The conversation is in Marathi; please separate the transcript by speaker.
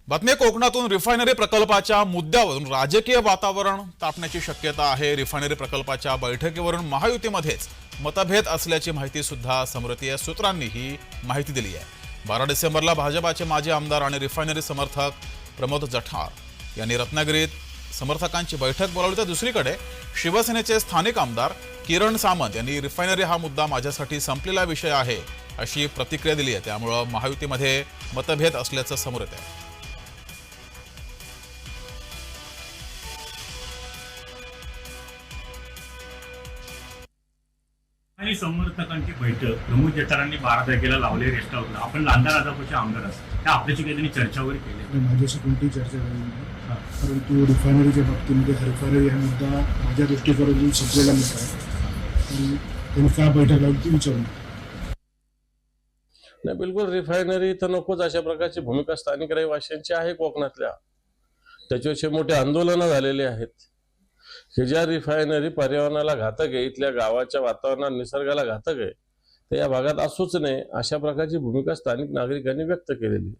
Speaker 1: बातमी कोकणातून रिफायनरी प्रकल्पाच्या मुद्द्यावरून राजकीय वातावरण तापण्याची शक्यता आहे। रिफायनरी प्रकल्पाच्या बैठकीवरून महायुतीमध्येच मतभेद असल्याची माहिती सुद्धा समृद्धीय सूत्रांनी ही माहिती दिली आहे। 12 डिसेंबरला भाजपाचे माजी आमदार आणि रिफायनरी समर्थक प्रमोद जठार यांनी रत्नागिरीत समर्थकांची बैठक बोलावली, तर दुसरीकडे शिवसेनेचे स्थानिक आमदार किरण सामंत यांनी रिफायनरी हा मुद्दा माझ्यासाठी संपलेला विषय आहे अशी प्रतिक्रिया दिली आहे। त्यामुळे महायुतीमध्ये मतभेद असल्याचं समोर येत आहे।
Speaker 2: आणि समर्थकांची बैठक प्रमोद जठारांनी 12 तारखेला लावले रेस्ट हाऊसला। आपण लांधा राजापूरचे आमदार असतात, त्या आपल्याशी काही त्यांनी चर्चा वगैरे केली?
Speaker 3: माझ्याशी कोणतीही चर्चा झाली नाही, परंतु रिफायनरीच्या बाबतीमध्ये रिफायनरी हा मुद्दा माझ्या दृष्टिकोनातून संपलेला मुद्दा आहे आणि त्यांनी का बैठक लावली ती विचारून
Speaker 4: नाही, बिलकुल रिफायनरी तर नकोच अशा प्रकारची भूमिका स्थानिक रहिवाशांची आहे कोकणातल्या। त्याच्याविषयी मोठे आंदोलनं झालेले आहेत की ज्या रिफायनरी पर्यावरणाला घातक आहे, इथल्या गावाच्या वातावरणाला निसर्गाला घातक आहे, तर या भागात असूच नये अशा प्रकारची भूमिका स्थानिक नागरिकांनी व्यक्त केलेली आहे।